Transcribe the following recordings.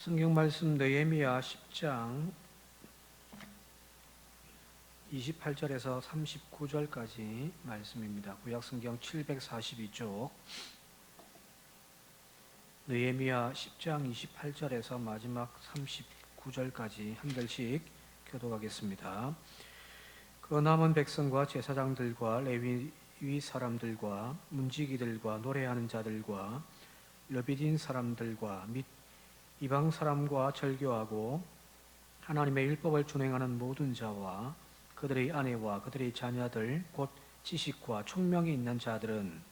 성경 말씀 느헤미야 10장 28절에서 39절까지 말씀입니다. 구약 성경 742쪽 느헤미야 10장 28절에서 마지막 39절까지 한 절씩 교독하겠습니다. 그 남은 백성과 제사장들과 레위 사람들과 문지기들과 노래하는 자들과 르비딘 사람들과 및 이방 사람과 절교하고 하나님의 율법을 준행하는 모든 자와 그들의 아내와 그들의 자녀들 곧 지식과 총명이 있는 자들은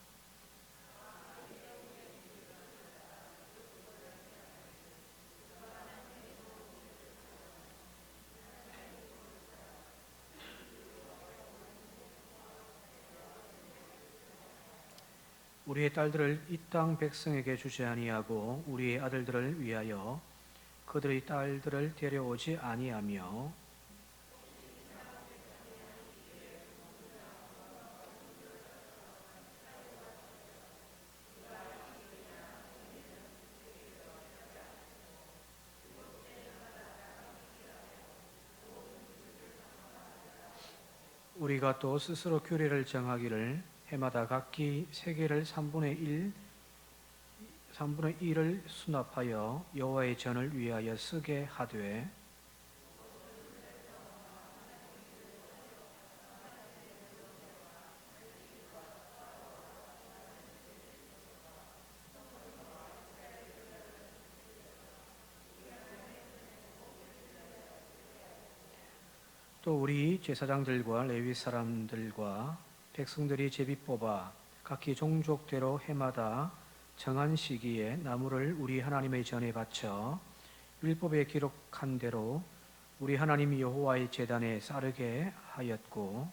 우리의 딸들을 이 땅 백성에게 주지 아니하고 우리의 아들들을 위하여 그들의 딸들을 데려오지 아니하며 우리가 또 스스로 규례를 정하기를 해마다 각기 세계를 3분의 1을 수납하여 여호와의 전을 위하여 쓰게 하되 또 우리 제사장들과 레위 사람들과 백성들이 제비 뽑아 각기 종족대로 해마다 정한 시기에 나무를 우리 하나님의 전에 바쳐 율법에 기록한 대로 우리 하나님 여호와의 제단에 싸르게 하였고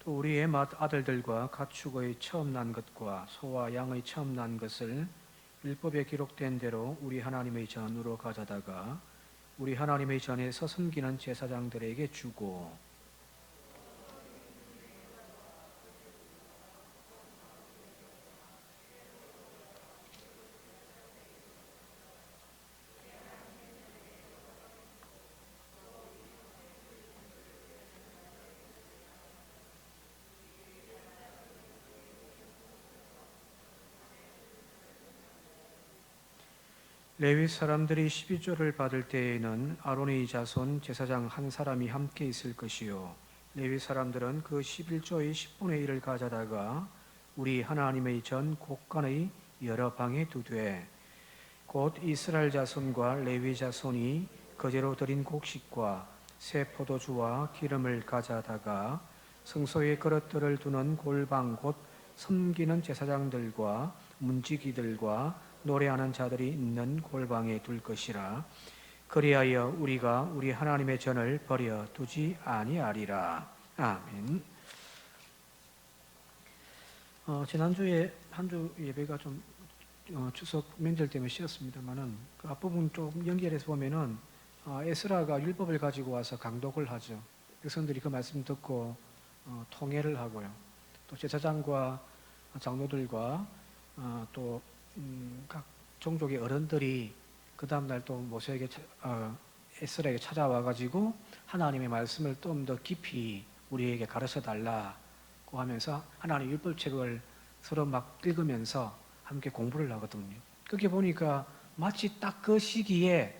또 우리의 아들들과 가축의 처음 난 것과 소와 양의 처음 난 것을 율법에 기록된 대로 우리 하나님의 전으로 가져다가 우리 하나님의 전에서 섬기는 제사장들에게 주고 레위 사람들이 12조를 받을 때에는 아론의 자손 제사장 한 사람이 함께 있을 것이요 레위 사람들은 그 11조의 10분의 1을 가져다가 우리 하나님의 전 곳간의 여러 방에 두되 곧 이스라엘 자손과 레위 자손이 거제로 드린 곡식과 새 포도주와 기름을 가져다가 성소의 그릇들을 두는 골방 곧 섬기는 제사장들과 문지기들과 노래하는 자들이 있는 골방에 둘 것이라. 그리하여 우리가 우리 하나님의 전을 버려 두지 아니하리라. 아멘. 지난주에 한 주 예배가 좀 추석 명절 때문에 쉬었습니다만은 그 앞부분 좀 연결해서 보면은 에스라가 율법을 가지고 와서 강독을 하죠. 백성들이 그 말씀 듣고 통회를 하고요. 또 제사장과 장로들과 또 각 종족의 어른들이 그 다음날 또 모세에게 에스라에게 찾아와 가지고 하나님의 말씀을 좀 더 깊이 우리에게 가르쳐 달라고 하면서 하나님의 율법책을 서로 막 읽으면서 함께 공부를 하거든요. 그렇게 보니까 마치 딱 그 시기에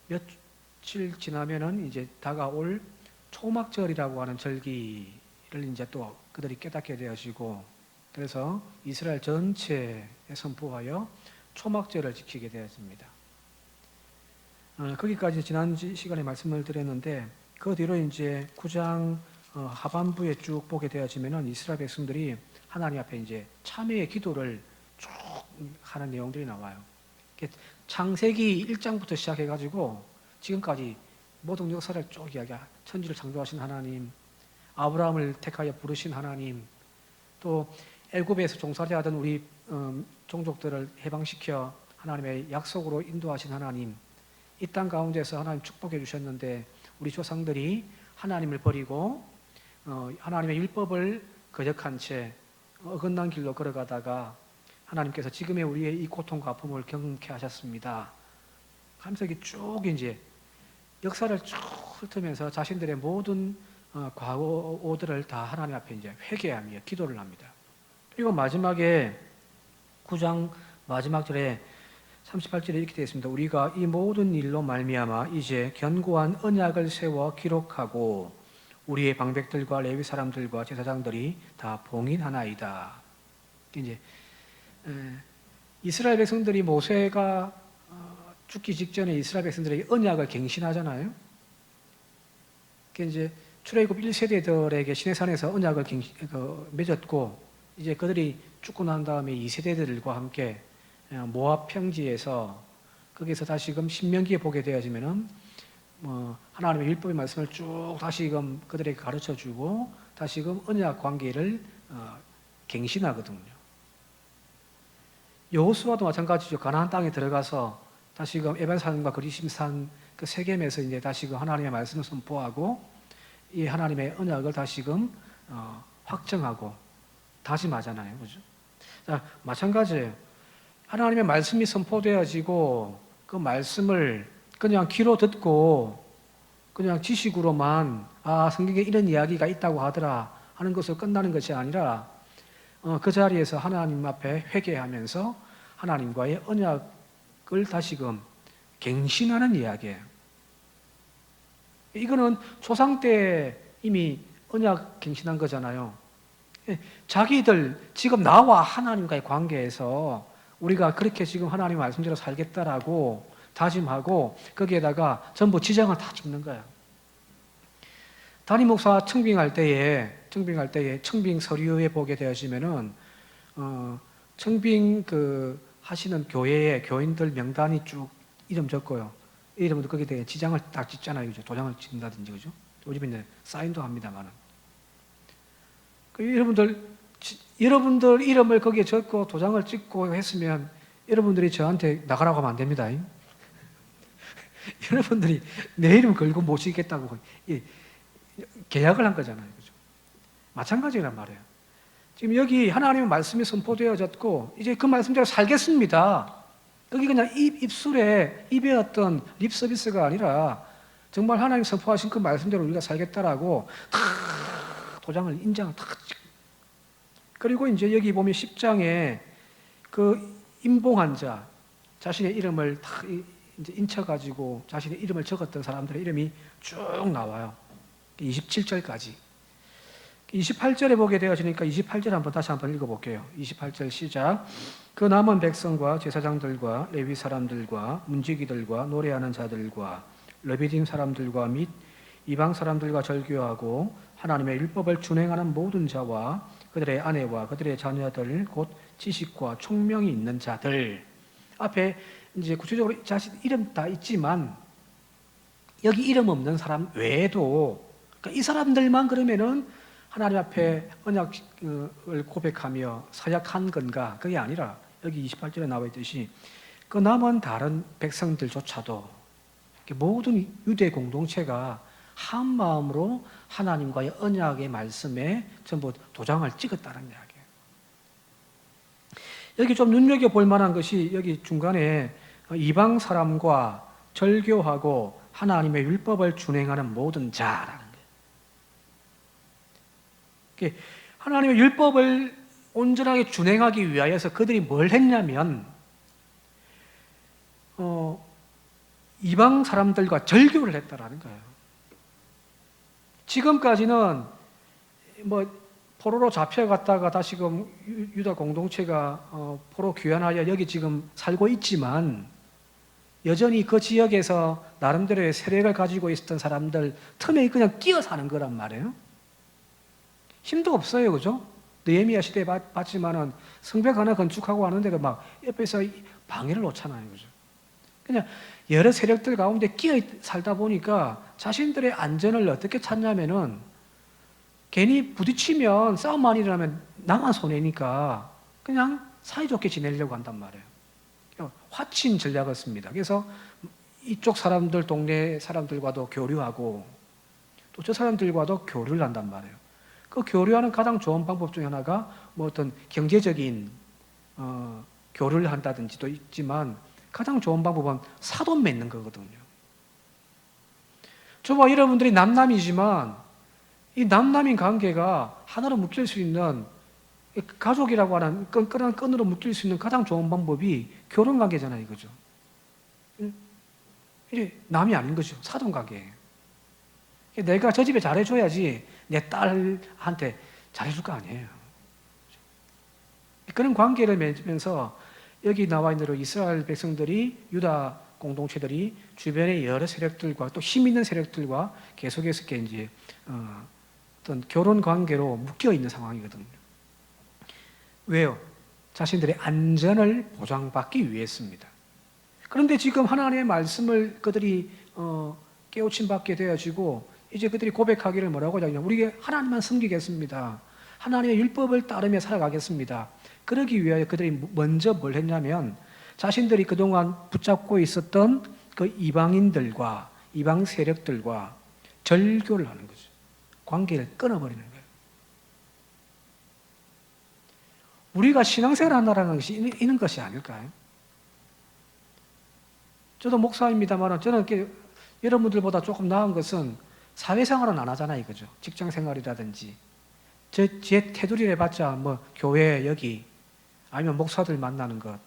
며칠 지나면은 이제 다가올 초막절이라고 하는 절기를 이제 또 그들이 깨닫게 되어지고 그래서 이스라엘 전체에 선포하여 초막절을 지키게 되었습니다. 거기까지 지난 시간에 말씀을 드렸는데 그 뒤로 이제 9장 하반부에 쭉 보게 되어지면은 이스라엘 백성들이 하나님 앞에 이제 참회의 기도를 쭉 하는 내용들이 나와요. 창세기 1장부터 시작해가지고 지금까지 모든 역사를 쭉 이야기하 천지를 창조하신 하나님, 아브라함을 택하여 부르신 하나님, 또 애굽에서 종살이 하던 우리 종족들을 해방시켜 하나님의 약속으로 인도하신 하나님, 이 땅 가운데서 하나님 축복해 주셨는데 우리 조상들이 하나님을 버리고 하나님의 율법을 거역한 채 어긋난 길로 걸어가다가 하나님께서 지금의 우리의 이 고통과 아픔을 경험케 하셨습니다. 하면서 이게 쭉 이제 역사를 쭉 훑으면서 자신들의 모든 과오들을 다 하나님 앞에 이제 회개하며 기도를 합니다. 그리고 마지막에 9장 마지막 절에 38절에 이렇게 되어 있습니다. 우리가 이 모든 일로 말미암아 이제 견고한 언약을 세워 기록하고 우리의 방백들과 레위 사람들과 제사장들이 다 봉인하나이다. 이제 이스라엘 백성들이 모세가 죽기 직전에 이스라엘 백성들에게 언약을 갱신하잖아요. 이제 출애굽 1세대들에게 시내산에서 언약을 맺었고, 이제 그들이 죽고 난 다음에 2세대들과 함께 모압 평지에서 거기서 다시금 신명기에 보게 되어지면은 하나님의 율법의 말씀을 쭉 다시금 그들에게 가르쳐 주고 다시금 언약 관계를 갱신하거든요. 여호수아도 마찬가지죠. 가나안 땅에 들어가서 다시금 에발산과 그리심산 그 세겜에서 이제 다시금 하나님의 말씀을 선포하고 이 하나님의 언약을 다시금 확정하고 다짐하잖아요, 그죠? 자, 마찬가지예요. 하나님의 말씀이 선포되어지고 그 말씀을 그냥 귀로 듣고 그냥 지식으로만 성경에 이런 이야기가 있다고 하더라 하는 것으로 끝나는 것이 아니라 그 자리에서 하나님 앞에 회개하면서 하나님과의 언약을 다시금 갱신하는 이야기예요. 이거는 조상 때 이미 언약 갱신한 거잖아요. 자기들 지금 나와 하나님과의 관계에서 우리가 그렇게 지금 하나님 말씀대로 살겠다라고 다짐하고 거기에다가 전부 지장을 다 찍는 거예요. 담임 목사 청빙할 때에 청빙 서류에 보게 되어지면은 청빙 하시는 교회의 교인들 명단이 쭉 이름 적고요. 이름도 거기에 대해 지장을 딱 찍잖아요, 그죠? 도장을 찍는다든지, 그죠? 요즘에 이제 사인도 합니다만은. 여러분들 이름을 거기에 적고 도장을 찍고 했으면 여러분들이 저한테 나가라고 하면 안 됩니다. 여러분들이 내 이름 걸고 모시겠다고 계약을 한 거잖아요, 그죠? 마찬가지란 말이에요. 지금 여기 하나님의 말씀이 선포되어졌고 이제 그 말씀대로 살겠습니다. 여기 그냥 입에 어떤 립 서비스가 아니라 정말 하나님 선포하신 그 말씀대로 우리가 살겠다라고 다 도장을 인장을 다 찍고, 그리고 이제 여기 보면 10장에 그 임봉한 자 자신의 이름을 다 이제 인쳐가지고 자신의 이름을 적었던 사람들의 이름이 쭉 나와요. 27절까지. 28절에 보게 되어지니까 28절 다시 한번 읽어볼게요. 28절 시작. 그 남은 백성과 제사장들과 레위 사람들과 문지기들과 노래하는 자들과 레위딘 사람들과 및 이방 사람들과 절교하고 하나님의 율법을 준행하는 모든 자와 그들의 아내와 그들의 자녀들 곧 지식과 총명이 있는 자들. 앞에 이제 구체적으로 자신 이름 다 있지만 여기 이름 없는 사람 외에도 그러니까 이 사람들만 그러면은 하나님 앞에 언약을 고백하며 사약한 건가? 그게 아니라 여기 28절에 나와 있듯이 그 남은 다른 백성들조차도 모든 유대 공동체가 한 마음으로 하나님과의 언약의 말씀에 전부 도장을 찍었다는 이야기예요. 여기 좀 눈여겨볼 만한 것이 여기 중간에 이방 사람과 절교하고 하나님의 율법을 준행하는 모든 자라는 거예요. 하나님의 율법을 온전하게 준행하기 위하여서 그들이 뭘 했냐면 이방 사람들과 절교를 했다라는 거예요. 지금까지는 포로로 잡혀갔다가 다시금 유다 공동체가 포로 귀환하여 여기 지금 살고 있지만 여전히 그 지역에서 나름대로의 세력을 가지고 있었던 사람들 틈에 그냥 끼어 사는 거란 말이에요. 힘도 없어요, 그죠? 느헤미야 시대에 봤지만은 성벽 하나 건축하고 하는데도 막 옆에서 방해를 놓잖아요, 그죠? 그냥 여러 세력들 가운데 끼어 살다 보니까 자신들의 안전을 어떻게 찾냐면은 괜히 부딪히면 싸움 많이 일어나면 나만 손해니까 그냥 사이좋게 지내려고 한단 말이에요. 화친 전략을 씁니다. 그래서 이쪽 사람들, 동네 사람들과도 교류하고 또 저 사람들과도 교류를 한단 말이에요. 그 교류하는 가장 좋은 방법 중에 하나가 뭐 어떤 경제적인 교류를 한다든지도 있지만 가장 좋은 방법은 사돈 맺는 거거든요. 저와 여러분들이 남남이지만 이 남남인 관계가 하나로 묶일 수 있는 가족이라고 하는 끈끈한 끈으로 묶일 수 있는 가장 좋은 방법이 결혼 관계잖아요, 이거죠. 이게 남이 아닌 거죠. 사돈 관계예요. 내가 저 집에 잘해줘야지 내 딸한테 잘해줄 거 아니에요. 그런 관계를 맺으면서 여기 나와 있는 대로 이스라엘 백성들이 유다 공동체들이 주변의 여러 세력들과 또 힘 있는 세력들과 계속해서 이제 어떤 결혼 관계로 묶여 있는 상황이거든요. 왜요? 자신들의 안전을 보장받기 위해서입니다. 그런데 지금 하나님의 말씀을 그들이 깨우침 받게 되어지고 이제 그들이 고백하기를 뭐라고 하냐면 우리가 하나님만 섬기겠습니다. 하나님의 율법을 따르며 살아가겠습니다. 그러기 위하여 그들이 먼저 뭘 했냐면 자신들이 그동안 붙잡고 있었던 그 이방인들과 이방 세력들과 절교를 하는 거죠. 관계를 끊어버리는 거예요. 우리가 신앙생활을 한다는 것이 이런 것이 아닐까요? 저도 목사입니다만 저는 여러분들보다 조금 나은 것은 사회생활은 안 하잖아요, 이거죠. 직장생활이라든지 제 테두리 해봤자 뭐 교회 여기 아니면 목사들 만나는 것.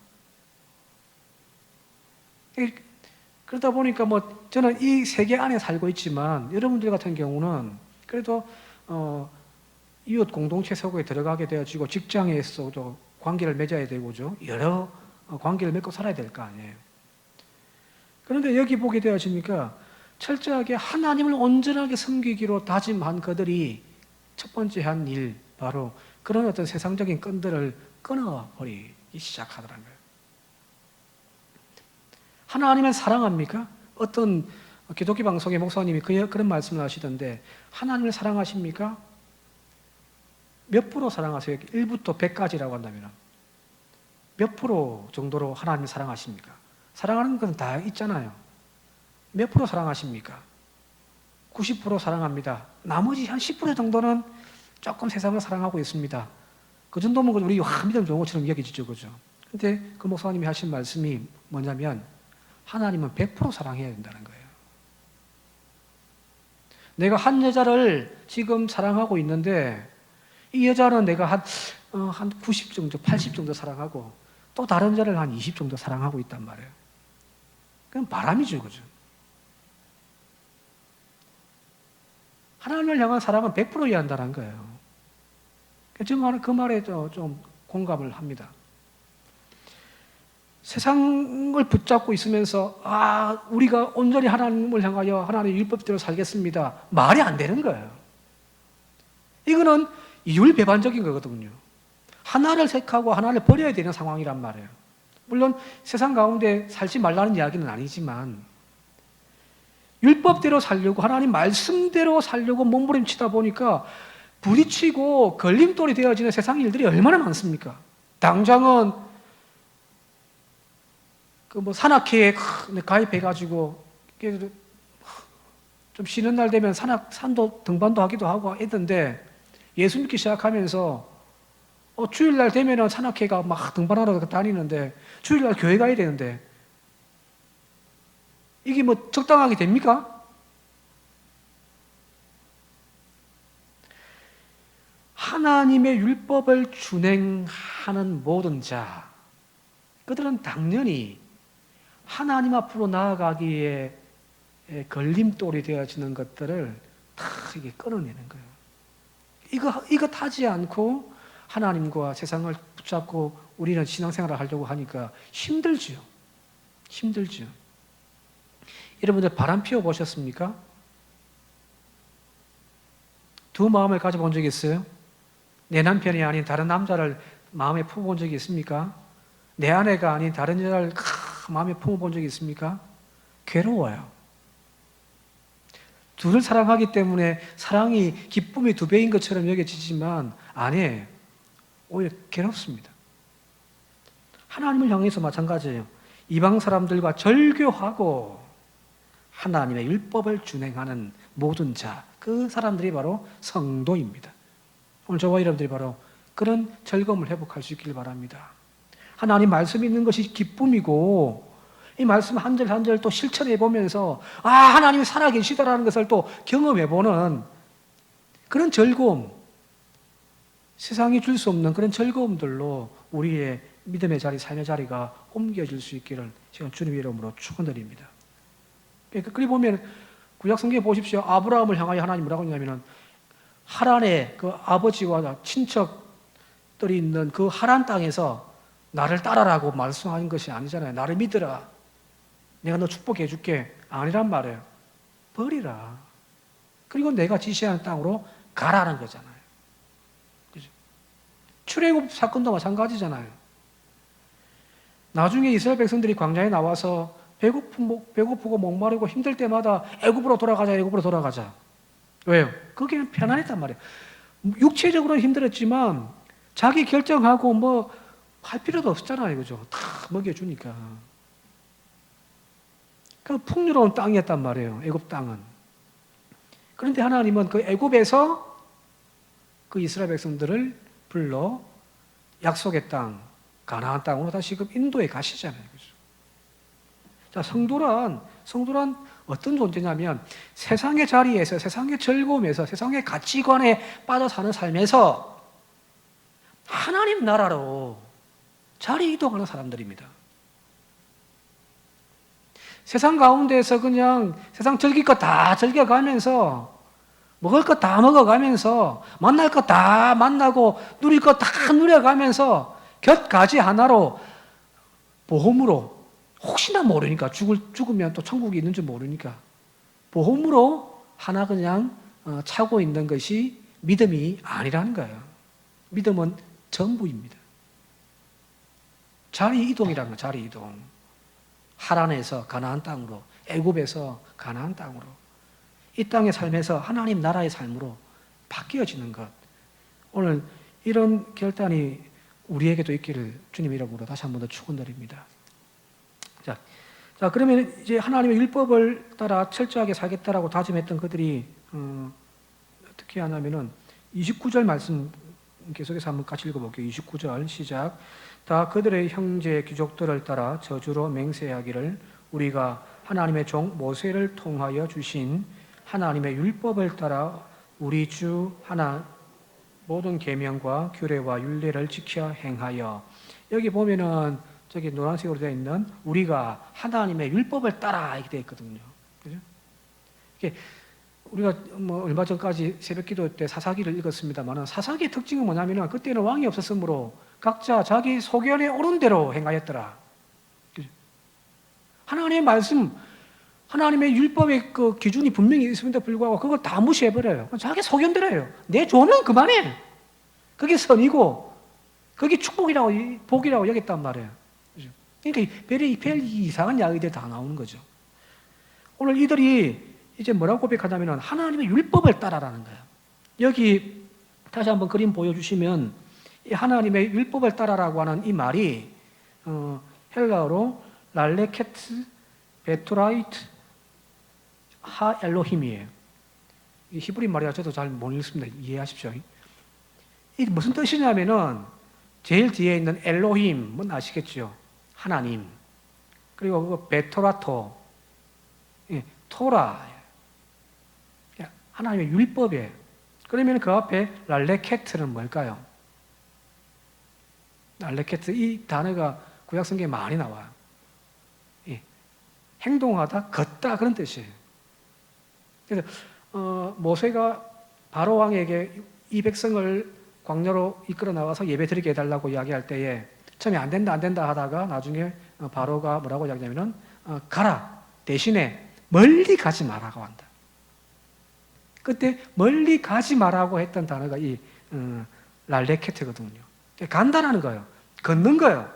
그러다 보니까 뭐 저는 이 세계 안에 살고 있지만 여러분들 같은 경우는 그래도 이웃 공동체 속에 들어가게 되어지고 직장에서도 관계를 맺어야 되고죠. 여러 관계를 맺고 살아야 될 거 아니에요. 그런데 여기 보게 되어지니까 철저하게 하나님을 온전하게 섬기기로 다짐한 그들이 첫 번째 한 일, 바로 그런 어떤 세상적인 끈들을 끊어버리기 시작하더라는 거예요. 하나님을 사랑합니까? 어떤 기독교 방송의 목사님이 그런 말씀을 하시던데 하나님을 사랑하십니까? 몇 프로 사랑하세요? 1부터 100까지라고 한다면 몇 프로 정도로 하나님을 사랑하십니까? 사랑하는 것은 다 있잖아요. 몇 프로 사랑하십니까? 90% 사랑합니다. 나머지 한 10% 정도는 조금 세상을 사랑하고 있습니다. 그 정도면 우리 믿음 좋은 것처럼 여겨지죠, 그죠? 근데 그 목사님이 하신 말씀이 뭐냐면 하나님은 100% 사랑해야 된다는 거예요. 내가 한 여자를 지금 사랑하고 있는데 이 여자는 내가 한 90 정도, 80 정도 사랑하고 또 다른 여자를 한 20 정도 사랑하고 있단 말이에요. 그건 바람이죠, 그죠? 하나님을 향한 사랑은 100%여야 한다는 거예요. 저는 그 말에 좀 공감을 합니다. 세상을 붙잡고 있으면서 우리가 온전히 하나님을 향하여 하나님의 율법대로 살겠습니다. 말이 안 되는 거예요. 이거는 이율배반적인 거거든요. 하나를 택하고 하나를 버려야 되는 상황이란 말이에요. 물론 세상 가운데 살지 말라는 이야기는 아니지만 율법대로 살려고 하나님 말씀대로 살려고 몸부림치다 보니까 부딪히고 걸림돌이 되어지는 세상 일들이 얼마나 많습니까? 당장은 산악회에 가입해가지고 좀 쉬는 날 되면 산도 등반도 하기도 하고 했는데 예수 믿기 시작하면서 주일날 되면은 산악회가 막 등반하러 다니는데 주일날 교회 가야 되는데 이게 뭐 적당하게 됩니까? 하나님의 율법을 준행하는 모든 자, 그들은 당연히 하나님 앞으로 나아가기에 걸림돌이 되어지는 것들을 다 이게 끊어내는 거예요. 이거 타지 않고 하나님과 세상을 붙잡고 우리는 신앙생활을 하려고 하니까 힘들죠. 힘들죠. 여러분들 바람 피워 보셨습니까? 두 마음을 가져본 적이 있어요? 내 남편이 아닌 다른 남자를 마음에 품어본 적이 있습니까? 내 아내가 아닌 다른 여자를 마음에 품어본 적이 있습니까? 괴로워요. 둘을 사랑하기 때문에 사랑이 기쁨이 2배인 것처럼 여겨지지만 아니에요. 오히려 괴롭습니다. 하나님을 향해서 마찬가지예요. 이방 사람들과 절교하고 하나님의 율법을 준행하는 모든 자, 그 사람들이 바로 성도입니다. 오늘 저와 여러분들이 바로 그런 즐거움을 회복할 수 있길 바랍니다. 하나님 말씀이 있는 것이 기쁨이고 이 말씀 한 절 한 절 또 실천해 보면서 하나님이 살아계시다라는 것을 또 경험해 보는 그런 즐거움, 세상이 줄 수 없는 그런 즐거움들로 우리의 믿음의 자리, 삶의 자리가 옮겨질 수 있기를 제가 주님의 이름으로 축원드립니다. 그리 보면 구약 성경에 보십시오. 아브라함을 향하여 하나님 뭐라고 했냐면은 하란의 그 아버지와 친척들이 있는 그 하란 땅에서 나를 따라라고 말씀하는 것이 아니잖아요. 나를 믿으라. 내가 너 축복해 줄게. 아니란 말이에요. 버리라. 그리고 내가 지시하는 땅으로 가라는 거잖아요. 그죠? 출애굽 사건도 마찬가지잖아요. 나중에 이스라엘 백성들이 광야에 나와서 배고프고 목마르고 힘들 때마다 애굽으로 돌아가자. 왜요? 거기는 편안했단 말이에요. 육체적으로 힘들었지만 자기 결정하고 뭐 할 필요도 없었잖아요. 그죠? 다 먹여주니까. 그 풍요로운 땅이었단 말이에요. 애굽 땅은. 그런데 하나님은 그 애굽에서 그 이스라엘 백성들을 불러 약속의 땅, 가나안 땅으로 다시금 인도에 가시잖아요. 그죠? 자, 성도란 어떤 존재냐면 세상의 자리에서, 세상의 즐거움에서, 세상의 가치관에 빠져 사는 삶에서 하나님 나라로 자리 이동하는 사람들입니다. 세상 가운데에서 그냥 세상 즐길 거 다 즐겨가면서 먹을 거 다 먹어가면서 만날 거 다 만나고 누릴 거 다 누려가면서 곁가지 하나로 보험으로 혹시나 모르니까 죽으면 또 천국이 있는 줄 모르니까 보험으로 하나 그냥 차고 있는 것이 믿음이 아니라는 거예요. 믿음은 전부입니다. 자리 이동이라는 거예요. 자리 이동. 하란에서 가나안 땅으로, 애굽에서 가나안 땅으로, 이 땅의 삶에서 하나님 나라의 삶으로 바뀌어지는 것. 오늘 이런 결단이 우리에게도 있기를 주님 이름으로 다시 한 번 더 축원드립니다. 자, 그러면 이제 하나님의 율법을 따라 철저하게 살겠다라고 다짐했던 그들이 어떻게 하냐면은 29절 말씀 계속해서 한번 같이 읽어볼게요. 29절 시작. 다 그들의 형제 귀족들을 따라 저주로 맹세하기를 우리가 하나님의 종 모세를 통하여 주신 하나님의 율법을 따라 우리 주 하나 모든 계명과 규례와 율례를 지켜 행하여. 여기 보면은 저기 노란색으로 되어 있는 우리가 하나님의 율법을 따라 이렇게 되어 있거든요. 그죠? 이게 우리가 뭐 얼마 전까지 새벽기도 때 사사기를 읽었습니다만 사사기의 특징은 뭐냐면은 그때는 왕이 없었으므로 각자 자기 소견에 오른 대로 행하였더라. 그죠? 하나님의 말씀, 하나님의 율법의 그 기준이 분명히 있음에도 불구하고 그걸 다 무시해버려요. 자기 소견대로 해요. 내 좋으면 그만해. 그게 선이고 그게 축복이라고 복이라고 여겼단 말이에요. 그죠? 그러니까 별 이상한 이야기들 다 나오는 거죠. 오늘 이들이 이제 뭐라고 고백하냐면 하나님의 율법을 따라라는 거예요. 여기 다시 한번 그림 보여주시면 이 하나님의 율법을 따라라고 하는 이 말이 헬라어로 랄레케트 베토라이트 하 엘로힘이에요. 이 히브리 말이라 저도 잘 못 읽습니다. 이해하십시오. 이게 무슨 뜻이냐면은 제일 뒤에 있는 엘로힘은 아시겠죠? 하나님. 그리고 그 베토라토, 토라. 하나님의 율법이에요. 그러면 그 앞에 랄레케트는 뭘까요? 랄레케트, 이 단어가 구약 성경에 많이 나와요. 행동하다, 걷다 그런 뜻이에요. 그래서 모세가 바로 왕에게 이 백성을 광야로 이끌어 나가서 예배 드리게 해달라고 이야기할 때에 처음에 안 된다 하다가 나중에 바로가 뭐라고 이야기하냐면은 가라 대신에 멀리 가지 말라고 한다. 그때 멀리 가지 말라고 했던 단어가 이 랄레케트거든요. 간다라는 거예요. 걷는 거예요.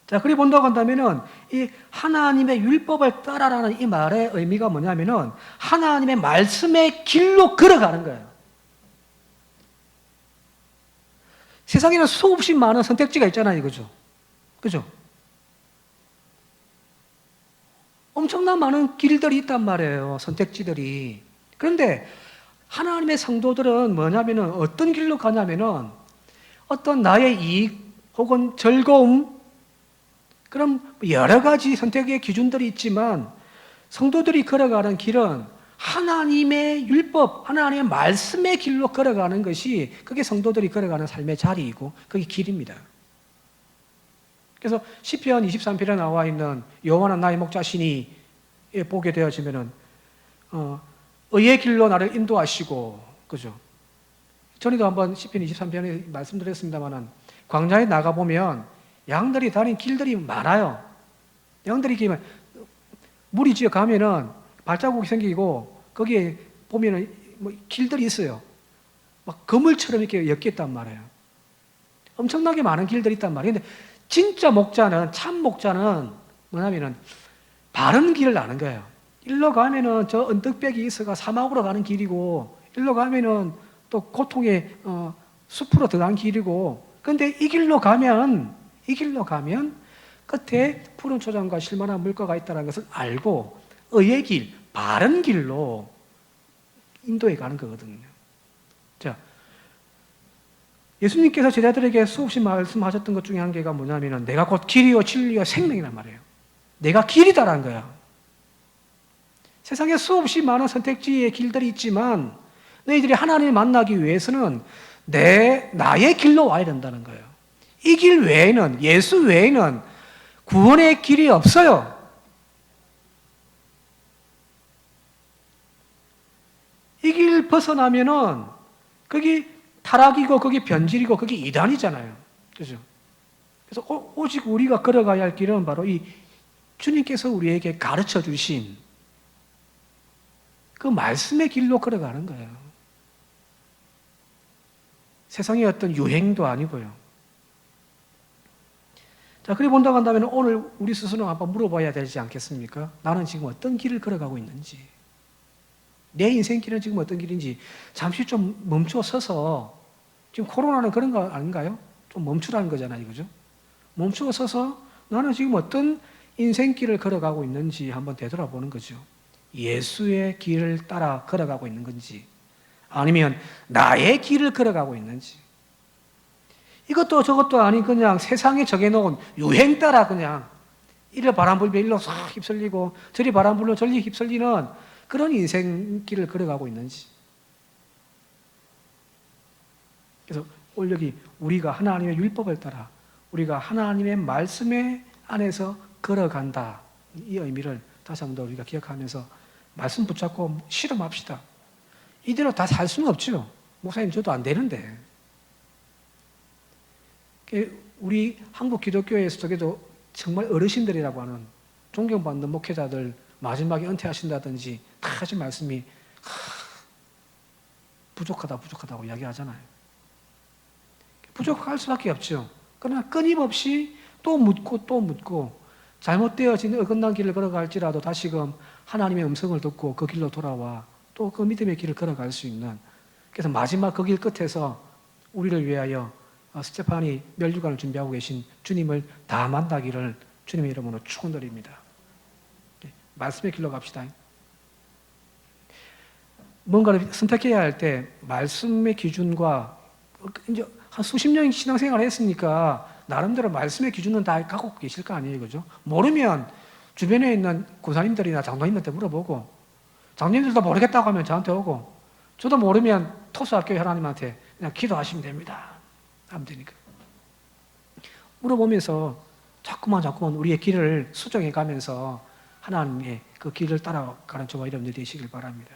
자, 그리 본다고 한다면은 이 하나님의 율법을 따라라는 이 말의 의미가 뭐냐면은 하나님의 말씀의 길로 걸어가는 거예요. 세상에는 수없이 많은 선택지가 있잖아요, 그죠? 그죠? 엄청난 많은 길들이 있단 말이에요, 선택지들이. 그런데 하나님의 성도들은 뭐냐면은 어떤 길로 가냐면은 어떤 나의 이익 혹은 즐거움, 그럼 여러 가지 선택의 기준들이 있지만 성도들이 걸어가는 길은 하나님의 율법, 하나님의 말씀의 길로 걸어가는 것이 그게 성도들이 걸어가는 삶의 자리이고 그게 길입니다. 그래서 시편 23편에 나와 있는 여호와는 나의 목자시니 보게 되어지면은 의의 길로 나를 인도하시고, 그죠? 전에도 한번 시편 23편에 말씀드렸습니다만은 광야에 나가 보면 양들이 다니는 길들이 많아요. 양들이 이렇게 물이 지어 가면은 발자국이 생기고 거기에 보면은 뭐 길들이 있어요. 막 그물처럼 이렇게 엮여 있단 말이에요. 엄청나게 많은 길들이 있단 말이에요. 근데 진짜 목자는, 참 목자는 뭐냐면은 바른 길을 아는 거예요. 일로 가면은 저 언덕백이 있어가 사막으로 가는 길이고, 일로 가면은 또 고통의 숲으로 들어가는 길이고, 근데 이 길로 가면 끝에 푸른 초장과 실만한 물가가 있다는 것을 알고 의의 길, 바른 길로 인도해 가는 거거든요. 자, 예수님께서 제자들에게 수없이 말씀하셨던 것 중에 한 개가 뭐냐면은 내가 곧 길이요 진리요 생명이란 말이에요. 내가 길이다라는 거야. 세상에 수없이 많은 선택지의 길들이 있지만 너희들이 하나님을 만나기 위해서는 나의 길로 와야 된다는 거예요. 이 길 외에는, 예수 외에는 구원의 길이 없어요. 이 길 벗어나면은 거기 타락이고 거기 변질이고 거기 이단이잖아요. 그죠? 그래서 오직 우리가 걸어가야 할 길은 바로 이 주님께서 우리에게 가르쳐 주신 그 말씀의 길로 걸어가는 거예요. 세상의 어떤 유행도 아니고요. 자, 그리 본다고 한다면 오늘 우리 스스로 한번 물어봐야 되지 않겠습니까? 나는 지금 어떤 길을 걸어가고 있는지, 내 인생길은 지금 어떤 길인지 잠시 좀 멈춰 서서, 지금 코로나는 그런 거 아닌가요? 좀 멈추라는 거잖아요, 그죠? 멈추어 서서 나는 지금 어떤 인생길을 걸어가고 있는지 한번 되돌아보는 거죠. 예수의 길을 따라 걸어가고 있는 건지, 아니면 나의 길을 걸어가고 있는지. 이것도 저것도 아닌 그냥 세상에 정해놓은 유행 따라 그냥 이리 바람 불면 일로 싹 휩쓸리고 저리 바람 불면 저리 휩쓸리는 그런 인생길을 걸어가고 있는지. 그래서 오늘 여기 우리가 하나님의 율법을 따라 우리가 하나님의 말씀의 안에서 걸어간다, 이 의미를 다시 한번 더 우리가 기억하면서 말씀 붙잡고 실험합시다. 이대로 다 살 수는 없죠. 목사님 저도 안 되는데. 우리 한국 기독교에서 저게도 정말 어르신들이라고 하는 존경받는 목회자들 마지막에 은퇴하신다든지 다 하신 말씀이 부족하다고 이야기하잖아요. 부족할 수밖에 없죠. 그러나 끊임없이 또 묻고 잘못되어진 어긋난 길을 걸어갈지라도 다시금 하나님의 음성을 듣고 그 길로 돌아와 또 그 믿음의 길을 걸어갈 수 있는, 그래서 마지막 그 길 끝에서 우리를 위하여 스테파니 멸류관을 준비하고 계신 주님을 다 만나기를 주님의 이름으로 축원드립니다. 말씀의 길로 갑시다. 뭔가를 선택해야 할 때 말씀의 기준과, 이제 한 수십 년 신앙생활을 했으니까 나름대로 말씀의 기준은 다 갖고 계실 거 아니에요, 그죠? 모르면 주변에 있는 권사님들이나 장로님한테 물어보고, 장로님들도 모르겠다고 하면 저한테 오고, 저도 모르면 토수학교 하나님한테 그냥 기도하시면 됩니다. 하면 되니까. 물어보면서 자꾸만 우리의 길을 수정해 가면서 하나님의 그 길을 따라가는 저와 여러분들 되시길 바랍니다.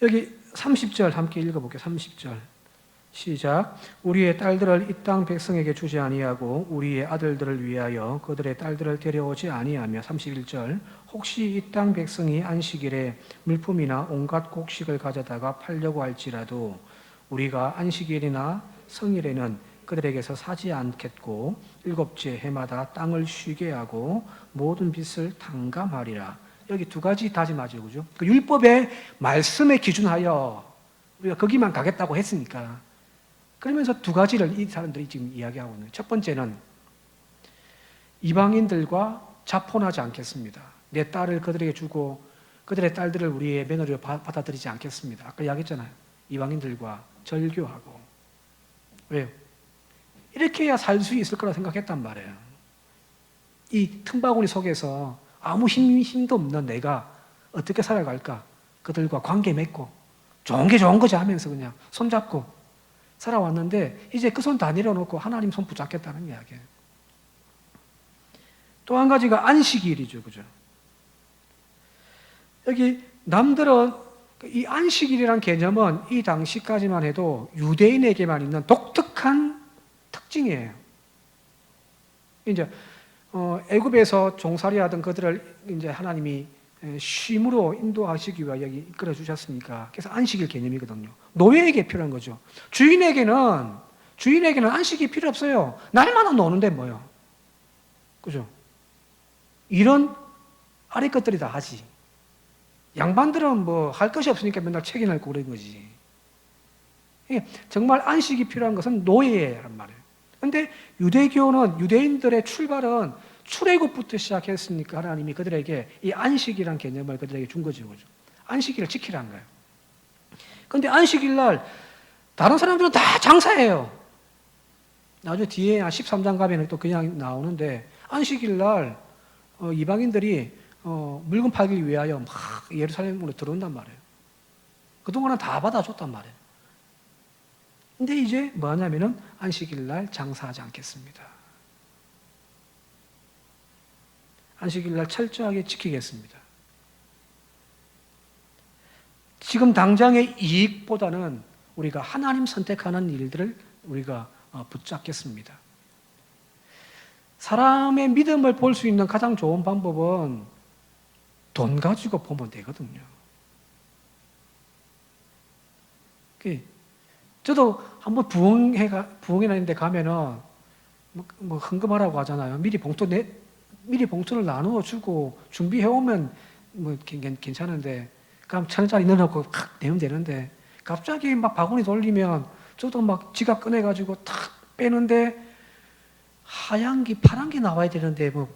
여기 30절 함께 읽어볼게요. 30절 시작. 우리의 딸들을 이 땅 백성에게 주지 아니하고 우리의 아들들을 위하여 그들의 딸들을 데려오지 아니하며. 31절 혹시 이 땅 백성이 안식일에 물품이나 온갖 곡식을 가져다가 팔려고 할지라도 우리가 안식일이나 성일에는 그들에게서 사지 않겠고 일곱째 해마다 땅을 쉬게 하고 모든 빚을 탕감하리라. 여기 두 가지 다짐하죠, 그죠? 그 율법의 말씀에 기준하여 우리가 거기만 가겠다고 했으니까. 그러면서 두 가지를 이 사람들이 지금 이야기하고 있는 거예요. 첫 번째는 이방인들과 자폰하지 않겠습니다. 내 딸을 그들에게 주고 그들의 딸들을 우리의 며느리로 받아들이지 않겠습니다. 아까 이야기했잖아요. 이방인들과 절교하고. 왜요? 이렇게 해야 살 수 있을 거라 생각했단 말이에요. 이 틈바구니 속에서 아무 힘도 없는 내가 어떻게 살아갈까? 그들과 관계 맺고 좋은 게 좋은 거지 하면서 그냥 손잡고 살아왔는데 이제 그 손 다 내려놓고 하나님 손 붙잡겠다는 이야기예요. 또 한 가지가 안식일이죠. 그죠? 여기 남들은 이 안식일이란 개념은 이 당시까지만 해도 유대인에게만 있는 독특한 특징이에요. 이제 애굽에서 종살이하던 그들을 이제 하나님이 쉼으로 인도하시기 위하여 여기 이끌어 주셨으니까 그래서 안식일 개념이거든요. 노예에게 필요한 거죠. 주인에게는 안식이 필요 없어요. 날마다 노는데 뭐요? 그죠? 이런 아래 것들이 다 하지. 양반들은 뭐 할 것이 없으니까 맨날 책임을 고 그런 거지. 정말 안식이 필요한 것은 노예란 말이에요. 그런데 유대교는 유대인들의 출발은 출애굽부터 시작했으니까 하나님이 그들에게 이 안식이라는 개념을 그들에게 준 거죠. 안식일을 지키라는 거예요. 그런데 안식일 날 다른 사람들은 다 장사해요. 나중에 뒤에 13장 가면 또 그냥 나오는데 안식일 날 이방인들이 물건 팔기 위하여 막 예루살렘으로 들어온단 말이에요. 그동안은 다 받아줬단 말이에요. 근데 이제 뭐 하냐면은 안식일 날 장사하지 않겠습니다. 안식일 날 철저하게 지키겠습니다. 지금 당장의 이익보다는 우리가 하나님 선택하는 일들을 우리가 붙잡겠습니다. 사람의 믿음을 볼 수 있는 가장 좋은 방법은 돈 가지고 보면 되거든요. 저도 한번 부흥회나 있는데 가면은 뭐 헌금하라고 하잖아요. 미리 봉투를 나누어 주고 준비해 오면 뭐 괜찮은데 그럼 1,000원짜리 넣어놓고 팍 내면 되는데 갑자기 막 바구니 돌리면 저도 막 지갑 꺼내가지고 탁 빼는데 하얀 게 파란 게 나와야 되는데 뭐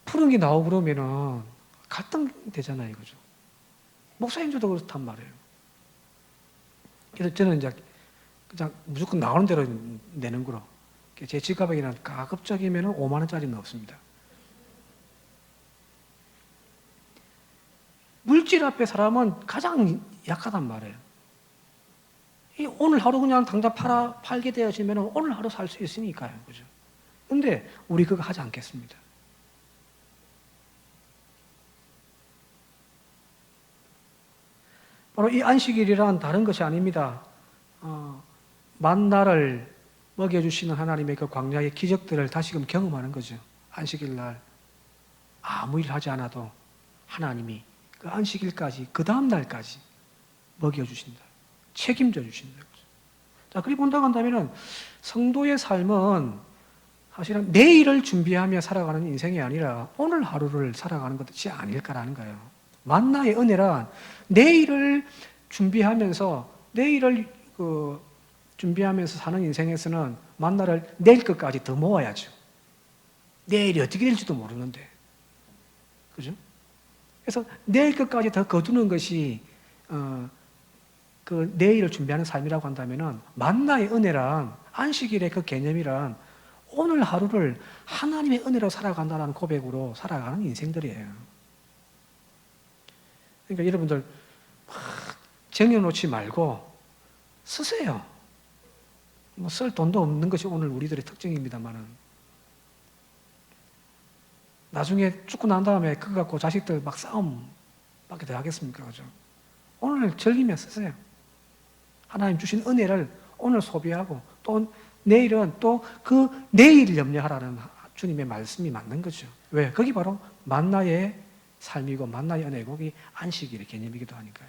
푸른 게 나오고 그러면은 갈등되잖아요, 그죠? 목사님들도 그렇단 말이에요. 그래서 저는 이제 그냥 무조건 나오는 대로 내는 거로. 제 지갑에는 가급적이면 5만 원짜리는 없습니다. 물질 앞에 사람은 가장 약하단 말이에요. 오늘 하루 그냥 당장 팔게 되어지면 오늘 하루 살 수 있으니까요, 그죠? 근데 우리 그거 하지 않겠습니다. 바로 이 안식일이란 다른 것이 아닙니다. 만나를 먹여주시는 하나님의 그 광야의 기적들을 다시금 경험하는 거죠. 안식일 날 아무 일 하지 않아도 하나님이 그 안식일까지 그 다음 날까지 먹여주신다. 책임져 주신다. 자, 그리 본다고 한다면 성도의 삶은 사실은 내일을 준비하며 살아가는 인생이 아니라 오늘 하루를 살아가는 것이 아닐까라는 거예요. 만나의 은혜란 내일을 준비하면서 준비하면서 사는 인생에서는 만나를 내일 것까지 더 모아야죠. 내일이 어떻게 될지도 모르는데. 그죠? 그래서 내일 것까지 더 거두는 것이 그 내일을 준비하는 삶이라고 한다면은 만나의 은혜란 안식일의 그 개념이란 오늘 하루를 하나님의 은혜로 살아간다는 고백으로 살아가는 인생들이에요. 그러니까 여러분들 막 정해놓지 말고 쓰세요. 뭐 쓸 돈도 없는 것이 오늘 우리들의 특징입니다만은 나중에 죽고 난 다음에 그거 갖고 자식들 막 싸움밖에 더 하겠습니까? 그죠? 오늘 즐기며 쓰세요. 하나님 주신 은혜를 오늘 소비하고 또 내일은 또 그 내일 염려하라는 주님의 말씀이 맞는 거죠. 왜? 거기 바로 만나의 삶이고 만나의 은혜고 그게 안식일의 개념이기도 하니까요.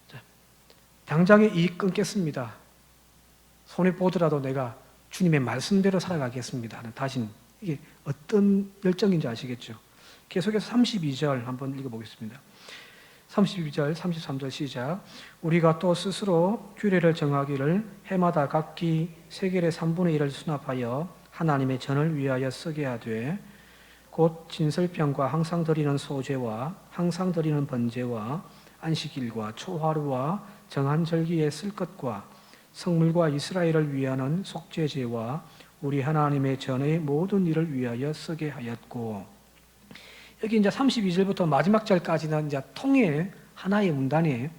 자, 당장의 이익 끊겠습니다. 손해보더라도 내가 주님의 말씀대로 살아가겠습니다 하는 다신 이게 어떤 열정인지 아시겠죠? 계속해서 32절 한번 읽어보겠습니다. 32절, 33절 시작. 우리가 또 스스로 규례를 정하기를 해마다 각기 세겔의 3분의 1을 수납하여 하나님의 전을 위하여 쓰게 하되 곧 진설병과 항상 드리는 소제와 항상 드리는 번제와 안식일과 초하루와 정한 절기에 쓸 것과 성물과 이스라엘을 위하는 속죄제와 우리 하나님의 전의 모든 일을 위하여 쓰게 하였고, 여기 이제 32절부터 마지막 절까지는 이제 통일 하나의 문단이에요.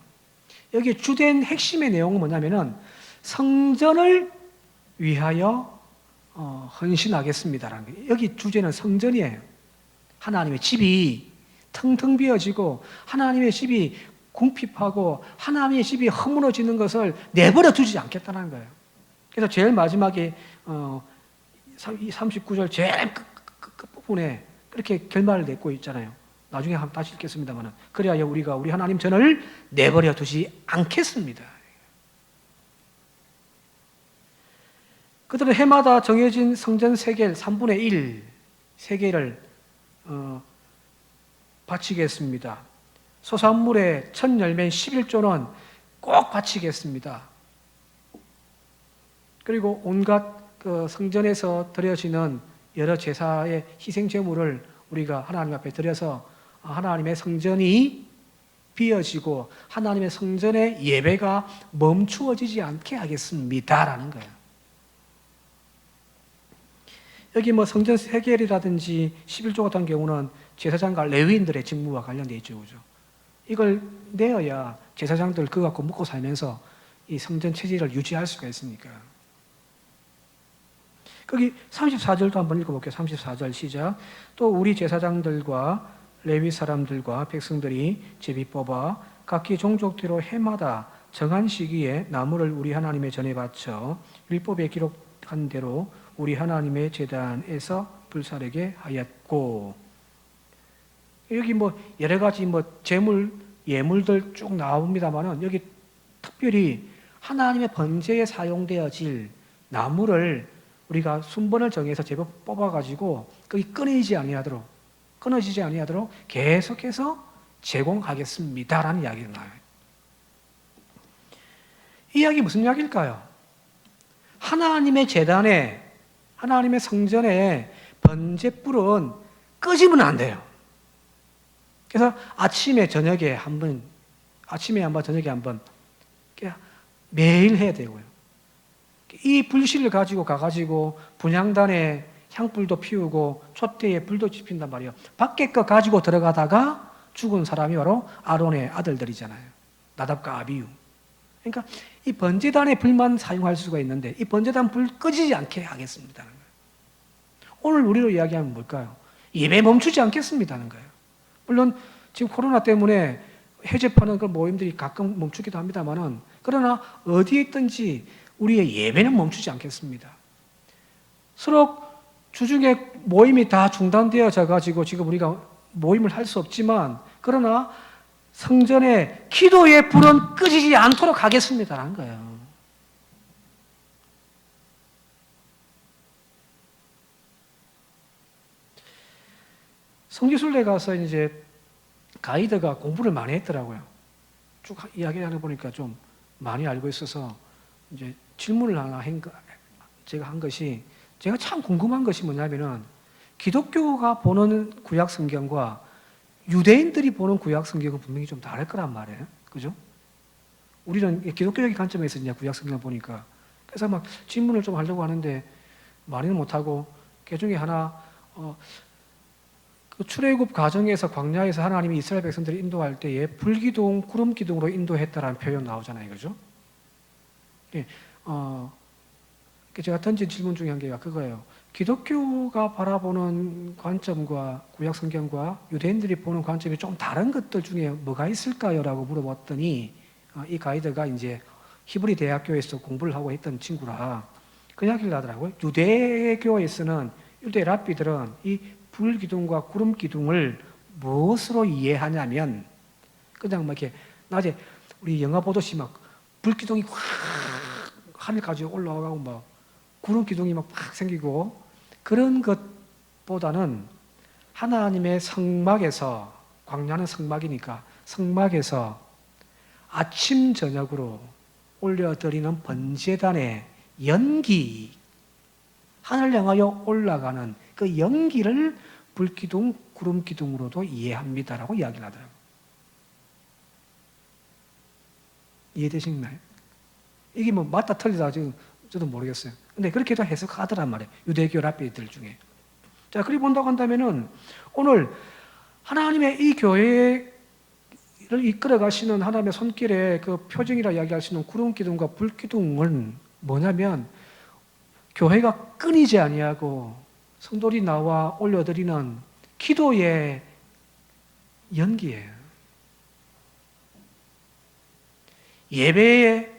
여기 주된 핵심의 내용은 뭐냐면은 성전을 위하여 헌신하겠습니다라는 거예요. 여기 주제는 성전이에요. 하나님의 집이 텅텅 비어지고 하나님의 집이 궁핍하고 하나님의 집이 허물어지는 것을 내버려 두지 않겠다는 거예요. 그래서 제일 마지막에 39절 제일 끝 부분에 그렇게 결말을 맺고 있잖아요. 나중에 한번 다시 읽겠습니다만, 그래야 우리가 우리 하나님 전을 내버려 두지 않겠습니다. 그들은 해마다 정해진 성전 세겔 3분의 1 세겔을 바치겠습니다. 소산물의 첫 열매 11조는 꼭 바치겠습니다. 그리고 온갖 그 성전에서 드려지는 여러 제사의 희생 제물을 우리가 하나님 앞에 드려서 하나님의 성전이 비어지고 하나님의 성전의 예배가 멈추어지지 않게 하겠습니다라는 거예요. 여기 뭐 성전 세겔이라든지 11조 같은 경우는 제사장과 레위인들의 직무와 관련되어 있죠, 그죠? 이걸 내어야 제사장들 그거 갖고 먹고 살면서 이 성전 체질을 유지할 수가 있으니까. 거기 34절도 한번 읽어볼게요. 34절 시작. 또 우리 제사장들과 레위 사람들과 백성들이 제비 뽑아 각기 종족대로 해마다 정한 시기에 나무를 우리 하나님의 전에 바쳐 율법에 기록한 대로 우리 하나님의 제단에서 불사르게 하였고, 여기 뭐 여러 가지 뭐 제물 예물들 쭉 나옵니다만은 여기 특별히 하나님의 번제에 사용되어질 나무를 우리가 순번을 정해서 제법 뽑아가지고 거기 끊어지지 아니하도록 계속해서 제공하겠습니다라는 이야기가 나와요. 이 이야기 무슨 이야기일까요? 하나님의 제단에, 하나님의 성전에 번제불은 끄지면 안 돼요. 그래서 아침에 저녁에 한 번, 저녁에 한 번 매일 해야 되고요. 이 불씨를 가지고 가가지고 분향단에 향불도 피우고 촛대에 불도 지핀단 말이에요. 밖에 거 가지고 들어가다가 죽은 사람이 바로 아론의 아들들이잖아요. 나답과 아비유. 그러니까 이 번제단의 불만 사용할 수가 있는데 이 번제단 불 꺼지지 않게 하겠습니다는 거예요. 오늘 우리로 이야기하면 뭘까요? 예배 멈추지 않겠습니다는 거예요. 물론 지금 코로나 때문에 해제파는 그 모임들이 가끔 멈추기도 합니다만은, 그러나 어디에 있든지 우리의 예배는 멈추지 않겠습니다. 서로 주중에 모임이 다 중단되어져 가지고 지금 우리가 모임을 할 수 없지만, 그러나 성전의 기도의 불은 꺼지지 않도록 하겠습니다라는 거예요. 성지순례 가서 이제 가이드가 공부를 많이 했더라고요. 쭉 이야기하는 거 보니까 좀 많이 알고 있어서 이제 질문을 하나 제가 한 것이, 제가 참 궁금한 것이 뭐냐면은 기독교가 보는 구약 성경과 유대인들이 보는 구약 성경은 분명히 좀 다를 거란 말이에요. 그죠? 우리는 기독교적인 관점에서 이제 구약 성경을 보니까, 그래서 막 질문을 좀 하려고 하는데 많이는 못하고, 그 중에 하나, 그 출애굽 과정에서 광야에서 하나님이 이스라엘 백성들을 인도할 때에 불기둥, 구름 기둥으로 인도했다라는 표현 나오잖아요, 그죠? 예, 제가 던진 질문 중에 한 개가 그거예요. 기독교가 바라보는 관점과 구약 성경과 유대인들이 보는 관점이 좀 다른 것들 중에 뭐가 있을까요? 라고 물어봤더니 이 가이드가 이제 히브리 대학교에서 공부를 하고 있던 친구라 그 이야기를 하더라고요. 유대교에서는 유대 랍비들은 이 불기둥과 구름기둥을 무엇으로 이해하냐면, 그냥 막 이렇게 낮에 우리 영화 보듯이 막 불기둥이 확 하늘까지 올라가고 막 구름기둥이 막 생기고 그런 것보다는 하나님의 성막에서, 광야는 성막이니까 성막에서 아침 저녁으로 올려드리는 번제단의 연기, 하늘 향하여 올라가는 그 연기를 불기둥, 구름기둥으로도 이해합니다라고 이야기를 하더라고요. 이해되시나요? 이게 뭐 맞다 틀리다 지금 저도 모르겠어요. 근데 그렇게도 해석하더란 말이에요. 유대교 랍비들 중에. 자, 그리 본다고 한다면은 오늘 하나님의 이 교회를 이끌어 가시는 하나님의 손길의 그 표징이라 이야기할 수 있는 구름기둥과 불기둥은 뭐냐면 교회가 끊이지 아니하고 성도들이 나와 올려드리는 기도의 연기예요. 예배의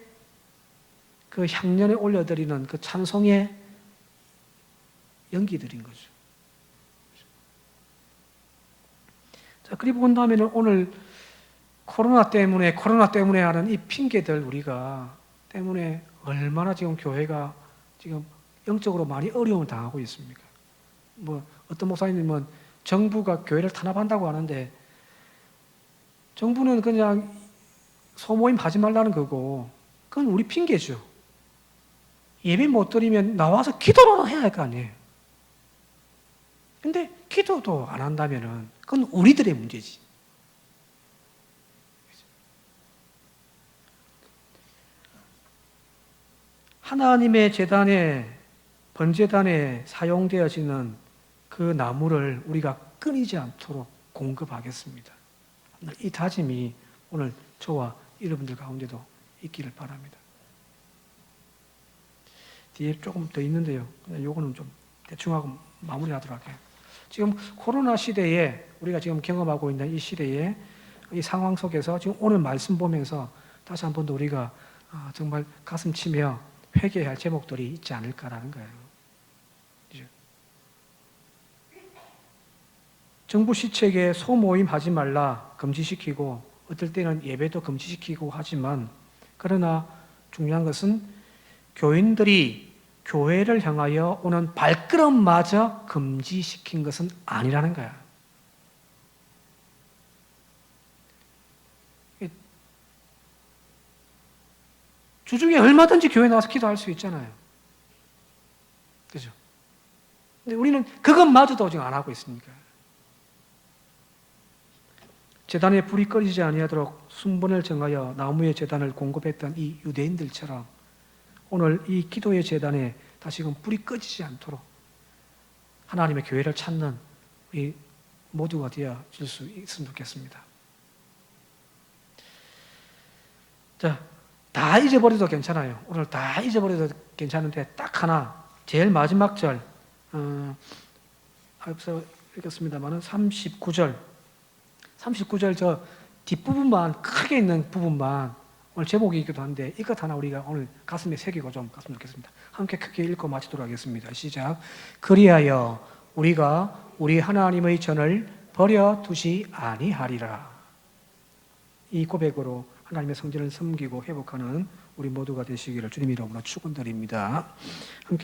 그 향년에 올려드리는 그 찬송의 연기들인 거죠. 자, 그리고 본다면 오늘 코로나 때문에 하는 이 핑계들 우리가 때문에 얼마나 지금 교회가 지금 영적으로 많이 어려움을 당하고 있습니까? 뭐 어떤 목사님은 정부가 교회를 탄압한다고 하는데 정부는 그냥 소모임 하지 말라는 거고 그건 우리 핑계죠. 예배 못 드리면 나와서 기도를 해야 할 거 아니에요. 근데 기도도 안 한다면은 그건 우리들의 문제지. 하나님의 제단에 번제단에 사용되어지는 그 나무를 우리가 끊이지 않도록 공급하겠습니다. 이 다짐이 오늘 저와 여러분들 가운데도 있기를 바랍니다. 뒤에 조금 더 있는데요. 요거는 좀 대충 하고 마무리하도록 할게요. 지금 코로나 시대에 우리가 지금 경험하고 있는 이 시대에 이 상황 속에서 지금 오늘 말씀 보면서 다시 한 번 더 우리가 정말 가슴 치며 회개해야 할 제목들이 있지 않을까라는 거예요. 그죠? 정부 시책에 소모임 하지 말라 금지시키고 어떨 때는 예배도 금지시키고 하지만 그러나 중요한 것은 교인들이 교회를 향하여 오는 발걸음마저 금지시킨 것은 아니라는 거야. 주중에 얼마든지 교회 나와서 기도할 수 있잖아요. 그죠? 근데 우리는 그것마저도 지금 안 하고 있으니까. 제단에 불이 꺼지지 아니하도록 순번을 정하여 나무의 제단을 공급했던 이 유대인들처럼 오늘 이 기도의 제단에 다시금 불이 꺼지지 않도록 하나님의 교회를 찾는 우리 모두가 되어질 수 있으면 좋겠습니다. 자, 다 잊어버려도 괜찮아요. 오늘 다 잊어버려도 괜찮은데 딱 하나, 제일 마지막 절, 앞서 읽었습니다만 39절 저 뒷부분만, 크게 있는 부분만 오늘 제목이기도 한데 이것 하나 우리가 오늘 가슴에 새기고 좀 갔으면 좋겠습니다. 함께 크게 읽고 마치도록 하겠습니다. 시작. 그리하여 우리가 우리 하나님의 전을 버려두지 아니하리라. 이 고백으로 하나님의 성전을 섬기고 회복하는 우리 모두가 되시기를 주님 이름으로 축원드립니다. 함께